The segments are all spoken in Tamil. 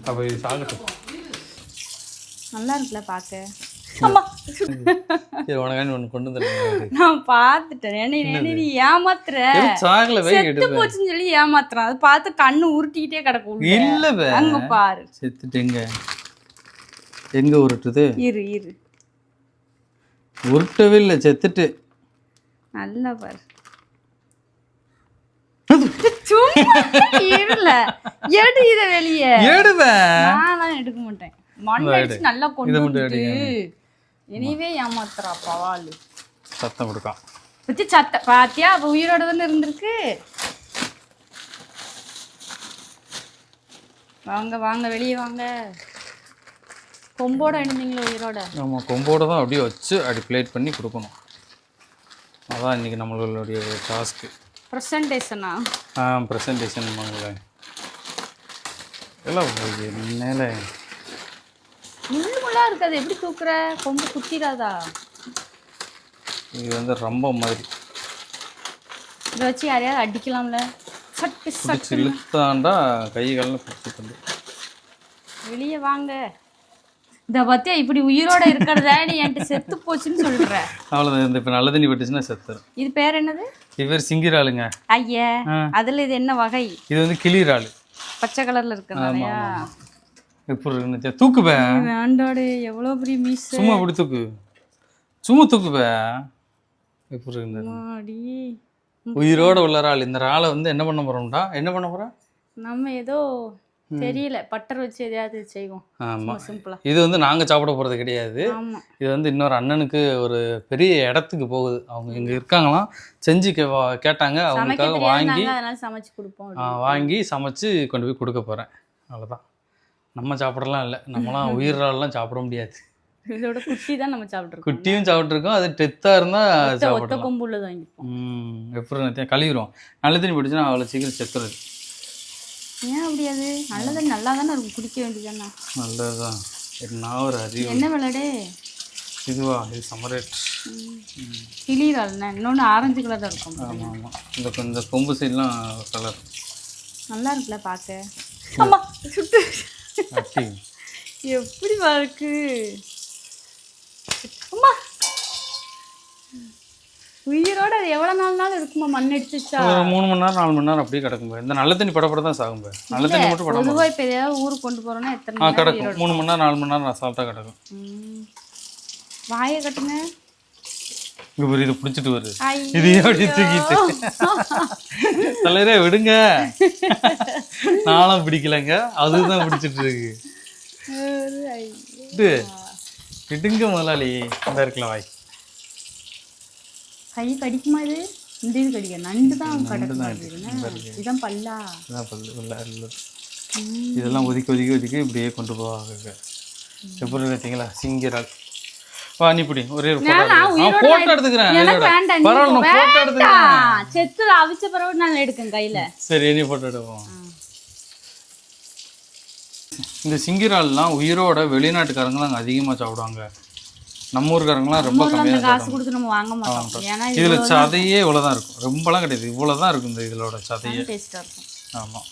அப்போ இது சாகட்டும். நல்லா இருக்குல்ல பார்க்க. உனக்காண்டி ஒன்று கொண்டு வந்துருக்கேன். நான் பார்த்துட்டேன். நீ ஏமாத்துற. செத்து போச்சுன்னு சொல்லி ஏமாத்துறான். அதை பார்த்து கண்ணு உருட்டிக்கிட்டே கிடக்கும். இல்ல அங்க பாரு. செத்துட்டு எங்க உருட்டுது? இரு உருட்டவே இல்லை, செத்துட்டு. நல்லா பாரு. இருல எடு இத வெளியே. நான் எடுக்க மாட்டேன். மண்ணடிச்சு நல்லா கொண்டு வந்து இனிவே ஏமாத்துறா பவாலு. சத்தம் கொடுக்கா வச்சு சத்த பாத்தியா? அப்ப உயிரோட தானே இருந்திருக்கு. வாங்க வெளியே வாங்க. கொம்போட இருந்தீங்களா உயிரோட? ஆமா, கொம்போட தான் அப்படியே வச்சு அப்படி பிளேட் பண்ணி கொடுக்கணும். அதான் இன்னைக்கு நம்மளுடைய டாஸ்க்கு. ப்ரெசன்டேஷனா? ப்ரெசன்டேஷன் வாங்கல எல்லாம் மேலே முள்ளா இருக்காது. எப்படி தூக்குற? கொம்பு குத்திராதா? இது ரொம்ப மாதிரி. இதை வச்சு யாரையாவது அடிக்கலாம்ல? சட்டு சட்டு இழுத்தாண்டா கை காலில் குத்தி. வெளியே வாங்க. இதை பத்தியா இப்படி உயிரோட இருக்கிறத நீ என்கிட்ட செத்து போச்சுன்னு சொல்ற. அவ்வளோதான். இப்போ நல்ல தண்ணி பட்டுச்சுன்னா செத்துரும். இது பேர் என்னது? இவர் சிங்கிராளுங்க. ஐயா, அதுல இது என்ன வகை? இது கிளிராளு. பச்சை கலர்ல இருக்கிறதுனாலயா? எப்படி இருந்துச்சு? தூக்குவே ஆண்டோட எவ்வளவு பெரிய மீஸ். சும்மா இப்படி தூக்கு. சும்மா தூக்குவே. எப்படி இருந்தது? உயிரோட உள்ள ஆள். இந்த ஆளை என்ன பண்ண போறோம்டா? என்ன பண்ண போற? நம்ம ஏதோ தெரியல, பட்டர் வச்சு எதையாவது செய்வோம். ஆமா, சிம்பிளா. இது நாங்க சாப்பிட போறது கிடையாது. இது இன்னொரு அண்ணனுக்கு ஒரு பெரிய இடத்துக்கு போகுது. அவங்க இங்க இருக்காங்களாம். செஞ்சு கேட்டாங்க. அவங்களுக்காக வாங்கி சமைச்சு கொடுப்போம். வாங்கி சமைச்சு கொண்டு போய் கொடுக்க போறேன். அவ்வளவுதான். நம்ம சாப்பிடலாம் இல்லை. நம்மளாம் உயிரெல்லாம் சாப்பிட முடியாது. இதோட குட்டி தான் நம்ம சாப்பிட்ருக்கோம். குட்டியும் சாப்பிட்ருக்கோம். அது டெத்தாக இருந்தால் சாப்பிடலாம். கொம்புள்ள வாங்கிப்போம். எப்படி கழுவிடுவோம். நல்ல தண்ணி பிடிச்சுன்னா அவ்வளோ சீக்கிரம் செத்துறது. ஏன் அப்படியாது? நல்ல தண்ணி நல்லா தானே இருக்கும். குடிக்க வேண்டியதானே? நல்லதுதான். நான் ஒரு அறிவு. என்ன விளையாடு இதுவா? இது சமரேட் கிளிரால்ண்ணே. இன்னொன்று ஆரஞ்சு கலர் தான் இருக்கும். ஆமாம் ஆமாம். இந்த கொம்பு சைட்லாம் கலர் நல்லா இருக்குல்ல பார்க்க. ஆமா, சுட்டு எப்படி இருக்கு? அம்மா, உயிரோட அது எவ்வளவு நாள் இருக்குமா? மண் அடிச்சுச்சா? 3 மணி நேரம் 4 மணி நேரம் அப்படியே கிடக்கும்பா. இந்த நல்ல தண்ணி படப்பட தான் சாகும்பா. நல்ல தண்ணி மட்டும் படம். பொதுவாக இப்போ ஏதாவது ஊருக்கு கொண்டு போறோம்னா எத்தனை நேரம் கிடக்கும்? 3 மணி நேரம் 4 மணி நேரம் அசால்ட்டாக கிடக்கும். வாயை கட்டுங்க. இது பிடிச்சிட்டு வருது. இதையே அப்படி தூக்கிட்டு தலைவரே விடுங்க. நானும் பிடிக்கலங்க, அதுதான் பிடிச்சிட்டு இருக்கு. விடுங்க முதலாளி. இந்த இருக்கலாம் வாய். கை கடிக்குமா? இது இந்த இது கடிக்க நண்டு தான் கிடக்கும். இதான் பல்லா? இதெல்லாம் ஒதுக்கி இப்படியே கொண்டு போவாங்க. எப்படி பார்த்தீங்களா? சிங்கிரால். வா நீ இப்படி ஒரே போட்டோ எடுத்துக்கிறேன். செத்து அவிச்ச பிறகு நான் எடுக்கேன் கையில. சரி, நீ போட்டோ எடுப்போம். இந்த சிங்கிரால்லாம் உயிரோட வெளிநாட்டுக்காரங்களாம் அங்கே அதிகமாக சாப்பிடுவாங்க. நம்ம ஊருக்காரங்களாம் ரொம்ப கம்மியாக காசு கொடுத்து நம்ம வாங்க மாட்டோம். ஏன்னா இதுல சதையே இவ்வளோதான் இருக்கும். ரொம்பலாம் கிடையாது, இவ்வளோதான் இருக்கும் இந்த இதோட சதையே. ஆமாம்,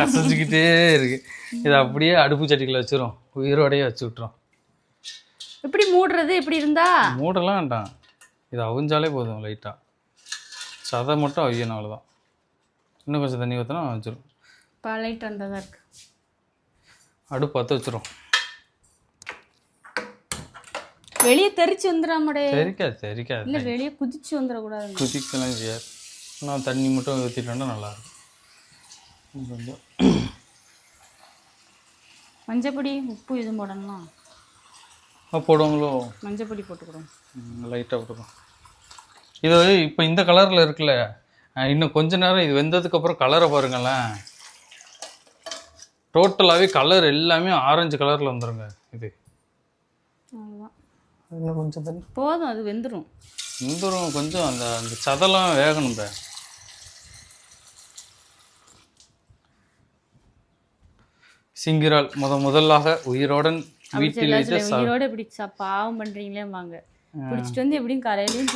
அசைஞ்சிக்கிட்டே இருக்கு. இதை அப்படியே அடுப்பு சட்டிக்குள்ள வச்சிரும். உயிரோடையே வச்சு விட்டுரும். எப்படி மூடுறது? எப்படி இருந்தா மூடலாம் வேண்டாம். இது அவிஞ்சாலே போதும். லைட்டாக சதை மட்டும் அவியணும், அவ்வளோதான். இன்னும் கொஞ்சம் தண்ணி ஊற்றினா வச்சிடும். லைட் வந்ததாக இருக்கு. அடுப்பு பற்ற வச்சிரும். வெளியே தெரிச்சு வந்துடாமடே. தெரிக்காது. இல்லை, வெளியே குதிச்சு வந்துடக்கூடாது. குதிக்கலாம் இல்லையா? நான் தண்ணி மட்டும் ஊற்றிட்டேன்னா நல்லாயிருக்கும். கொஞ்சம் மஞ்சப்பொடி உப்பு இது போடணும். போடுவாங்களோ? மஞ்சப்பொடி போட்டுக்கிறோம். லைட்டாக போட்டுக்கோம். இது இப்போ இந்த கலரில் இருக்குல்ல, இன்னும் கொஞ்ச நேரம் இது வெந்ததுக்கப்புறம் கலரை பாருங்களேன். டோட்டலாகவே கலர் எல்லாமே ஆரஞ்சு கலரில் வந்துடுங்க. இது இன்னும் கொஞ்சம் தண்ணி போதும், அது வெந்துடும். கொஞ்சம் அந்த சதெல்லாம் வேகணும். சிங்கிரால் முதலாக உயிரோடன் வீட்டில் உயிரோட இப்படி பாவம் பண்றீங்களே வாங்க. பிடிச்சிட்டு வந்து எப்படியும் கரையிலையும்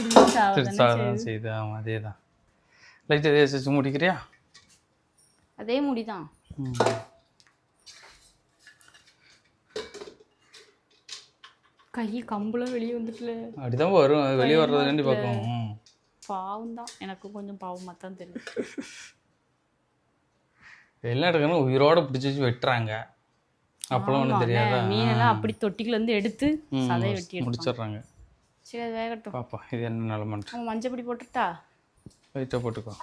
செய்து. ஆமாம், அதே தான். லைட் எதே முடிக்கிறியா? அதே முடிதான். கை கம்புல வெளியே வந்துட்டுல. அப்படிதான் வரும், அது வெளியே வர்றதுக்காண்டி பார்க்கணும். பாவம் தான், எனக்கு கொஞ்சம் பாவமாக தான் தெரியும். எல்லாம் எடுக்கணும் உயிரோட பிடிச்சி வச்சு வெட்டுறாங்க. அப்பெல்லாம் ஒன்றும் தெரியாதா? மீனெல்லாம் அப்படி தொட்டிக்குலேருந்து எடுத்து சதையை வெட்டி முடிச்சிடுறாங்க. சரி அது வேகட்டும். பாப்பா இது என்ன நிலமன்ட்டு. மஞ்சள் பொடி போட்டுட்டா? லைட்டாக போட்டுக்கோ.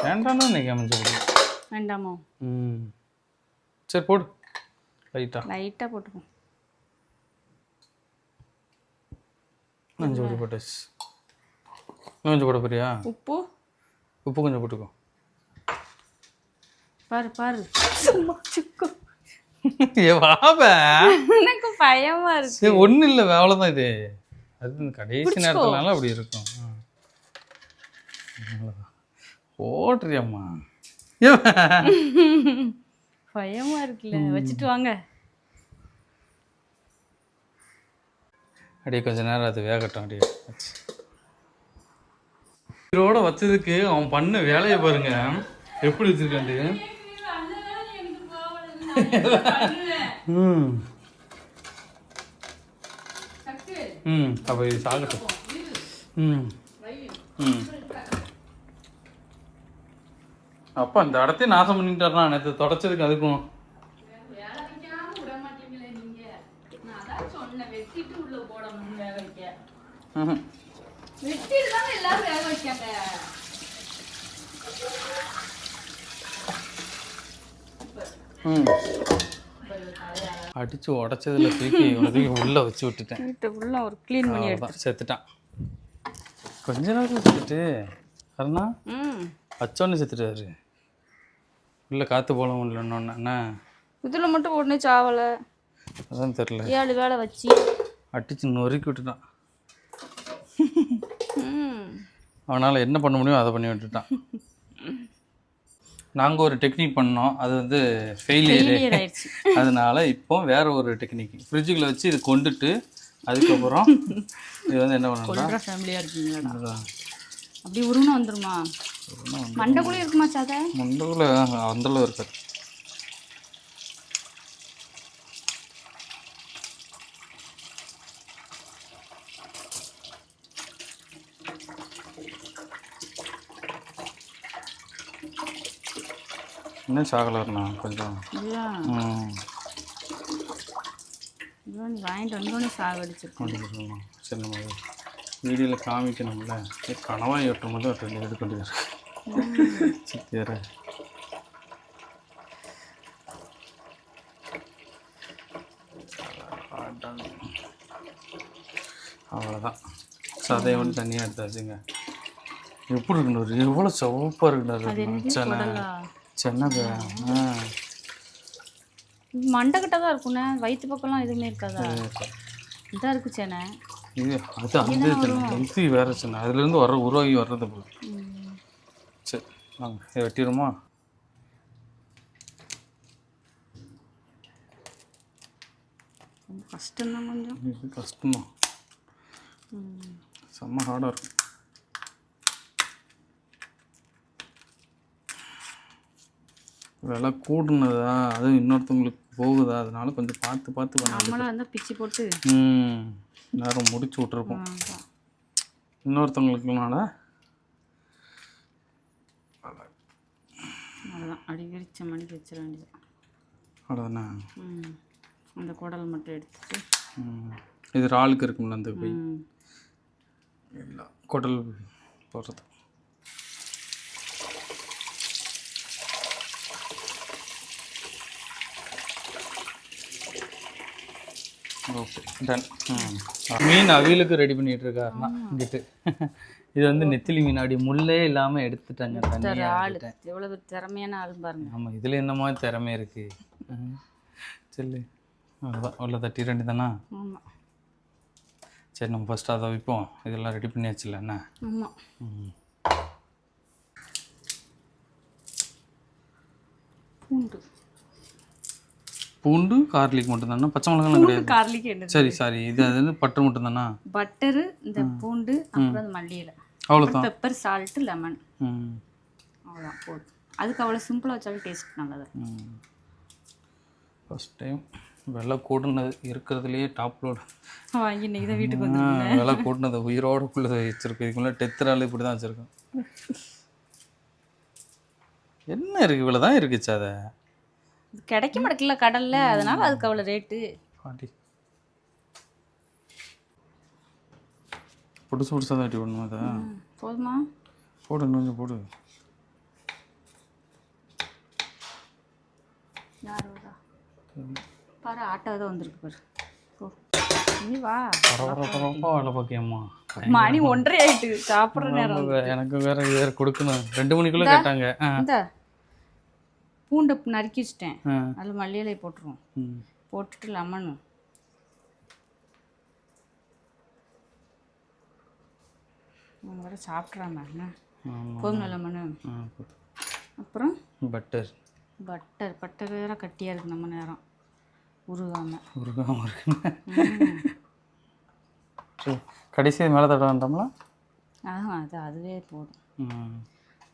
வேண்டாம்னு நினைக்க மஞ்சள் பொடி. வேண்டாமோ? சரி போடு. லைட்டாக போட்டுக்கோ. மஞ்சள் பொடி போட்டாச்சு. கொஞ்சம் போட போறியா? உப்பு கொஞ்சம் போட்டுக்கோ. பாரு சும்மா சிக்கோ. எனக்கு பயமா இருக்கு. ஒன்றும் இல்லை, அவ்வளோதான். இது அது கடைசி நேரத்துலனால அப்படி இருக்கும். போடுறியம்மா, பயமா இருக்குல்ல. வச்சுட்டு வாங்க. அப்படியே கொஞ்ச நேரம் அது வேகட்டும். அப்படியே இதோட வச்சதுக்கு அவன் பண்ண வேலையை பாருங்க எப்படி வச்சிருக்காண்டு. அப்போ இது சாகட்டும். அப்போ அந்த இடத்தையும் நாசம் பண்ணிட்டாருனா நேற்று தொடச்சதுக்கு அதுக்கும். அடிச்சு உடச்சதுல தூக்கி உள்ள வச்சு விட்டுட்டேன். உள்ள ஒரு க்ளீன் பண்ணி செத்துட்டான். கொஞ்ச நேரம் செத்துட்டு அண்ணா வச்சோன்னு செத்துட்டாரு. உள்ள காத்து போல இல்லைன்னு இதுல மட்டும் உடனே சாவலை. அதான் தெரியல. 7 வேளை வச்சு அடிச்சு நொறுக்கி விட்டுட்டான். அவனால் என்ன பண்ண முடியும் அதை பண்ணி விட்டுட்டான். நாங்கள் ஒரு டெக்னிக் பண்ணோம், அது வந்து ஃபெயிலியர் ஆயிடுச்சு. அதனால இப்போ வேற ஒரு டெக்னிக் ஃப்ரிட்ஜுக்குள்ள வச்சு இது கொண்டுட்டு அதுக்கப்புறம் இது வந்து என்ன பண்ணலாம். ஃபேமிலியாக இருக்கீங்களா? அப்படி உருவம் வந்துருமா? மண்டைக்குள்ளே இருக்குமா சாதா? மண்டைக்குள்ளே அந்தளவு இருக்காது. இன்னும் சாகலண்ணா கொஞ்சம். வாங்கிட்டு வந்தோடனே சாகடிச்சிருக்கோம். சரி நம்ம வீடியோவில் காமிக்கணும்ல. கனவாய் வெட்டும் போது எடுத்துட்டு சித்தியார அவ்வளோதான். சதையை வந்து தனியாக எடுத்தாச்சுங்க. எப்படி இருக்குண்ணாரு, எவ்வளோ சிவப்பாக இருக்குண்ணாரு. சென்னை மண்டைக்கிட்ட தான் இருக்குண்ணே, வயிற்று பக்கம்லாம் எதுவுமே இருக்காதா? இதாக இருக்குது சென்னை. இது அது அந்த சென்னை, இது வேறு சென்னை. அதுலேருந்து உருவாகி வர்றது போல. சரி வாங்க இதை வெட்டிடுமா? கஷ்டம்தான் கொஞ்சம். இது கஷ்டம்தான், செம்ம ஹார்டாக இருக்கும். விலை கூடுனதா அதுவும் இன்னொருத்தவங்களுக்கு போகுதா, அதனால கொஞ்சம் பார்த்து பண்ணி பிச்சு போட்டு நேரம் முடிச்சு விட்ருப்போம். இன்னொருத்தவங்களுக்குனால அவ்வளோதான். அடி விரிச்ச மணிக்கு வச்சிட வேண்டியது. அவ்வளோதானே. அந்த குடல் மட்டும் எடுத்துட்டு இது ராளுக்கு இருக்கும்ல அந்த போய் இல்லை குடல் போடுறது. Okay done. மீன் அவியலுக்கு ரெடி பண்ணிட்டு இருக்காருன்னா இங்கிட்டு. இது வந்து நெத்திலி மீன் அப்படி முள்ளே இல்லாமல் எடுத்துட்டாங்க. எவ்வளவு திறமையான ஆள் பாருங்க. ஆமாம், இதில் என்னமா திறமை இருக்கு. சொல்லு. அவ்வளோதான், உள்ள தட்டி ரெண்டு தானா? ஆமாம். சரி நம்ம ஃபஸ்ட்டு அதை வைப்போம். இதெல்லாம் ரெடி பண்ணியாச்சுல்ல என்ன? ஆமாம். பூண்டு கார்லிக் மட்டும் தானே, பச்சை மிளகாலாம் கிடையாது? கார்லிக் என்ன? சரி சாரி, இது அது வந்து பட்டர் மட்டும் தானா? பட்டரு, இந்த பூண்டு, அப்புறம் மல்லி இலை, அவ்வளோதான். பெப்பர், சால்ட், லெமன், அவ்வளோதான் போதும். அதுக்கு அவ்வளோ சிம்பிளாக வச்சாலும் டேஸ்ட் நல்லது. ஃபஸ்ட் டைம் விலை கூடுனது இருக்கிறதுலையே டாப் லோடு வாங்கி இன்றைக்கி தான் வீட்டுக்கு வந்து விலை கூட்டினது உயிரோடுக்குள்ளே வச்சுருக்கோம். இதுக்குள்ளே டெத்துறாலும் இப்படி தான் வச்சுருக்கோம். என்ன இருக்குது இவ்வளோ தான் இருக்குச்சு. அதை கிடைக்க மாட்டேங்கல கடலில், அதனால் அதுக்கு அவ்வளோ ரேட்டு. பாட்டி புதுசு புதுசாக தான் வெட்டி போடணுமா? அதை போதுமா? போடு, கொஞ்சம் போடு. யார் வரா பாரு, ஆட்டோ தான் வந்திருக்கு பாரு. நீ வா. பரபரப்பா வேலை பார்க்கியம்மா. மணி 1:30 ஆயிட்டு, சாப்பிட்ற நேரம். எனக்கு வேற கொடுக்கணும். 2 மணிக்குள்ளே கேட்டாங்க. இந்த பூண்டை நறுக்கி வச்சிட்டேன், அதில் மல்லியிலை போட்டுருவோம். போட்டுட்டு லெமனும் வேறு சாப்பிட்றாம கோதுமை லெமனு, அப்புறம் பட்டர் வேற கட்டியாக இருக்குது. நம்ம நேரம் உருகாமல் இருக்கு. கடைசி மேலே தட வேண்டாம்ல? அதுவே போதும்.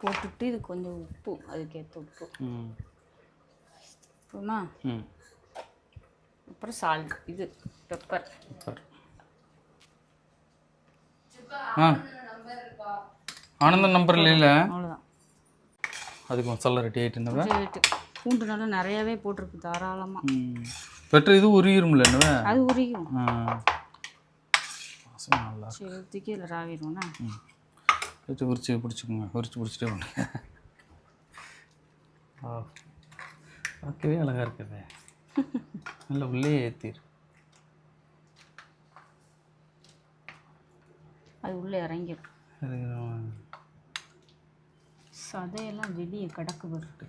போட்டுட்டு இது கொஞ்சம் உப்பு, அதுக்கேற்ற உப்பு அப்புறமா அப்புறம் சால்ட், இது பெப்பர். ஆனந்தன் நம்பர் இல்லை, அவ்வளோதான். அதுக்கு மசாலா ரெடி ஆகிட்டு. பூண்டு நல்லா நிறையாவே போட்டிருக்கு, தாராளமாக. பெட்ரு இது உரியும்ல? என்னவே அது உரியும். நல்லா சரி, தூக்கி இதில் ராவிடுவோண்ணா. உரிச்சு பிடிச்சிக்கோங்க, உரிச்சு பிடிச்சிட்டே பண்ணுங்க. பார்க்கவே அழகாக இருக்குது. நல்லா உள்ளே ஏற்றிடு. அது உள்ளே இறங்கிடும். சதையெல்லாம் வெளியே கடக்கு வருது.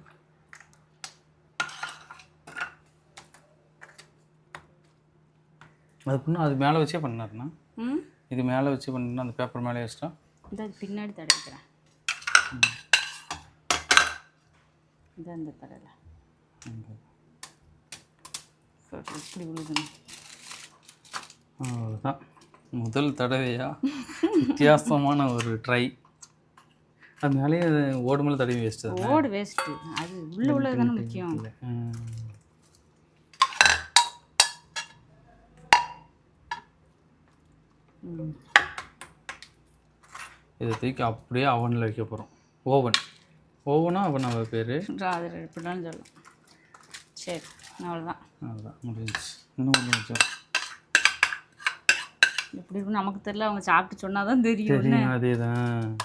அது மேலே வச்சே பண்ணாருண்ணா. இது மேலே வச்சு பண்ணா அந்த பேப்பர் மேலே வச்சிட்டா இந்த பின்னாடி தடவிக்கிறேன். இதான் இந்த தடவை இப்படி விழுகணும். அவ்வளோதான், முதல் தடவையா வித்தியாசமான ஒரு ட்ரை. அது மேலேயே ஓடு மேலே தடவி வேஸ்ட்டு. ஓடு வேஸ்ட்டு, அது உள்ளே தானே முக்கியம். இதை தூக்கி அப்படியே அவனில் வைக்க போகிறோம். ஓவனா அவன் பேர் அது எப்படினாலும் சொல்லலாம். சரி, அவ்வளோதான் முடிஞ்சிச்சு. இன்னும் கொஞ்சம் எப்படி இருக்குன்னு நமக்கு தெரியல, அவங்க சாப்பிட்டு சொன்னால் தான் தெரியும். அதே தான்.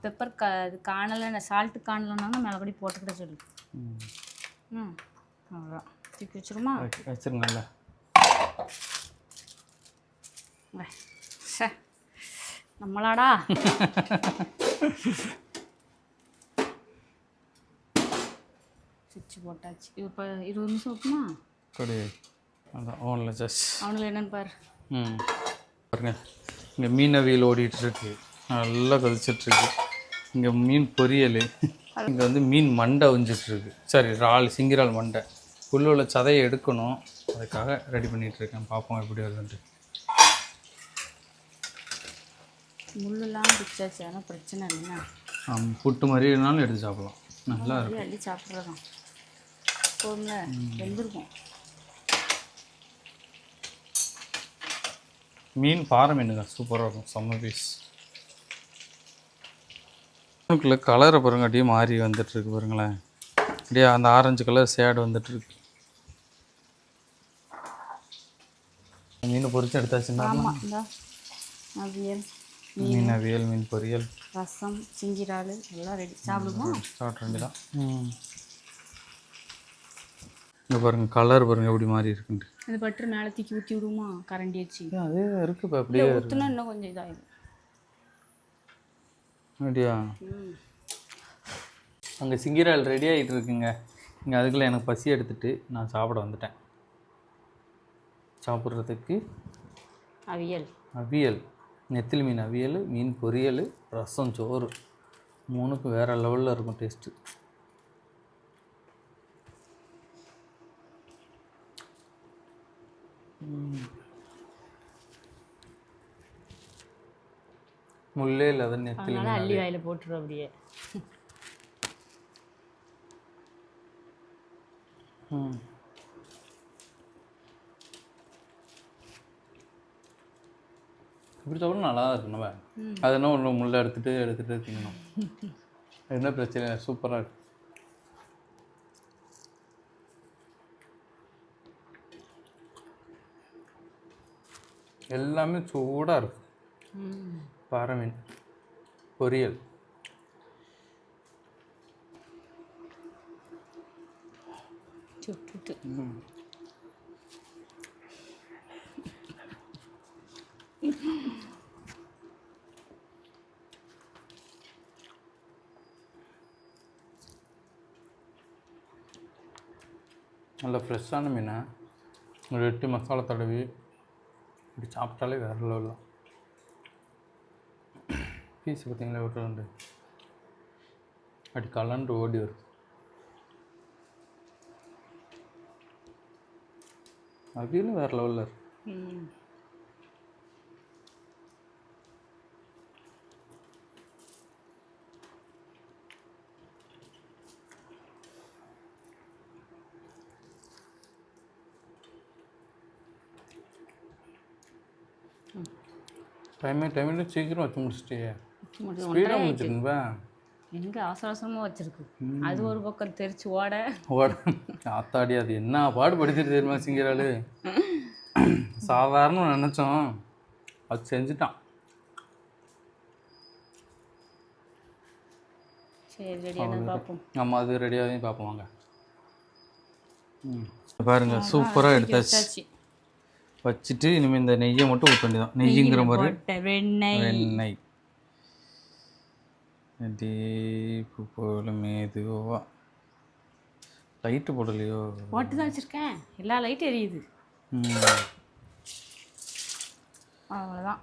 பெப்பர் இது காணலை, சால்ட்டு காணலைன்னா மேலபடி போட்டுக்கிட்ட சொல்லு. அவ்வளோதான், தூக்கி வச்சிருமா? வச்சிருங்கல்ல. நம்மளாடா சுவிட்ச் போட்டாச்சு. இப்போ 20 நிமிஷம் வைக்குமா? கிடையாது, அதான் ஓனில் ஜஸ்ட் அவனில் என்னன்னு பாரு. பாருங்க, இங்கே மீன் அவியல் ஓடிட்டுருக்கு, நல்லா கொதிச்சிட்ருக்கு. இங்கே மீன் பொரியல், இங்கே வந்து மீன் மண்டை அவிஞ்சிட்ருக்கு. சரி, சிங்கிரால் மண்டை. உள்ளே உள்ள சதையை எடுக்கணும், அதுக்காக ரெடி பண்ணிகிட்ருக்கேன். பார்ப்போம் எப்படி வருதுன்ட்டு. முள்ளெல்லாம் பிடிச்சாச்சு, ஆனால் பிரச்சனை இல்லைண்ணா. புட்டு மாதிரி இருந்தாலும் எடுத்து சாப்பிடலாம், நல்லா இருக்கும். அள்ளி சாப்பிட்றதான் போதும்ல, வெந்திருக்கும். மீன் பாறை மீனுங்க, சூப்பராக இருக்கும், செம்ம பீஸ். மீனுக்குள்ள கலரை பாருங்க, அப்படியே மாறி வந்துட்டுருக்கு பாருங்களேன். அப்படியே அந்த ஆரஞ்சு கலர் சேடு வந்துட்டுருக்கு. மீன் பொரிச்சு எடுத்தாச்சுன்னா மீன் அவியல், மீன் பொரியல், ரசம், சிங்கிரால் எல்லாம் ரெடி. சாப்பிடுவோம், சாப்பிட வேண்டியதான். இங்கே பாருங்க, கலர் பாருங்க எப்படி மாறி இருக்குன்ட்டு. அது பட்டு மேலே தூக்கி ஊற்றி விடுமா கரண்டி வச்சு? அதே இருக்குது இப்போ, அப்படியே ஊற்றுனா இன்னும் கொஞ்சம் இதாகிடும். அப்படியா? அங்கே சிங்கிரால் ரெடி ஆகிட்டு இருக்குங்க. இங்கே அதுக்குள்ளே எனக்கு பசி எடுத்துட்டு நான் சாப்பிட வந்துட்டேன். சாப்பிட்றதுக்கு அவியல், நெத்திலி மீன் அவியல், மீன் பொரியல், ரசம், சோறு, 3க்கும் வேறு லெவலில் இருக்கும் டேஸ்ட்டு. முள்ளே இல்லாத நெத்திலி அள்ளி வாயில் போட்டுரும் அப்படியே. ம் இப்படி சாப்பிட நல்லா தான் இருக்கு நம்ம அது என்ன ஒன்று முள்ளை எடுத்துகிட்டு திங்கணும். என்ன பிரச்சனை சூப்பராக இருக்கு. எல்லாமே சூடாக இருக்கு. பாறை மீன் பொரியல் சுட்டு நல்ல ஃப்ரெஷ்ஷான மீனை ஒரு 8 மசாலா தடவி இப்படி சாப்பிட்டாலே வேறு லெவலில். பீஸ் பார்த்தீங்களா விட்டு அப்படி கலண்டு ஓடி வருது. அவியலும் வேறு லெவலில் இருக்கு. டைமே சீக்கிரம் வச்சு முடிச்சிட்டியே. ஸ்பீடாக முடிச்சிருந்தா எங்கே அவசரமாக வச்சிருக்கு. அது ஒரு பக்கம் தெரிச்சு ஓட ஆத்தாடி அது என்ன பாடு படிச்சுட்டு தெரியுமா சிங்கராளு. சாதாரண நினச்சோம் அது செஞ்சுட்டான். சரி ரெடியான பார்ப்போம். ஆமாம் அது ரெடியாகதையும் பார்ப்போம் வாங்க. பாருங்க சூப்பராக எடுத்தாச்சு. வச்சுட்டு இனிமேல் இந்த நெய்யை மட்டும் ஊற்ற வேண்டியதான். நெய்யுங்கிற மாதிரி வெண்ணெய் டீப்பு போல மெதுவா. லைட்டு போடலையோ? போட்டு தான் வச்சுருக்கேன். எல்லா லைட்டும் எரியுது. அவ்வளோதான்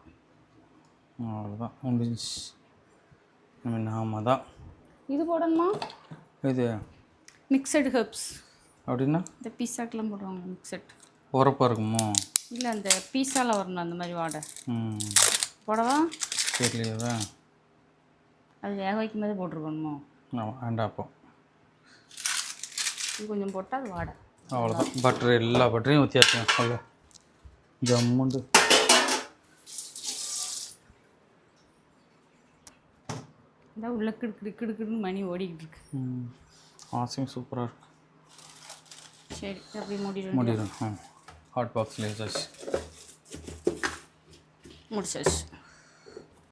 முடிஞ்சிச்சு. நாம தான் இது போடணுமா? இது மிக்சடு ஹெர்ப்ஸ் அப்படின்னா இந்த பீஸாக்கெலாம் போடுவாங்க. மிக்சட் உரப்பாக இருக்குமோ? இல்லை அந்த பீஸாவில் வரணும் அந்த மாதிரி வாடை. போடவா? தெரியலையாவா? அது வேக வைக்கும் போது போட்டிருக்கணுமோ? வேண்டாம். அப்போ இது கொஞ்சம் போட்டால் அது வாடை. அவ்வளோதான். பட்டர் எல்லா பட்டரையும் ஊற்றியாச்சுங்க. அவ்வளோ ஜம்முண்டு. இதான் உள்ள கிடுக்கிடுன்னு மணி ஓடிக்கிட்டு இருக்கு. ஆசையும் சூப்பராக இருக்கு. சரி அப்படி முடிடும். ஹாட் பாக்ஸில் வச்சாச்சு. முடிச்சாச்சு.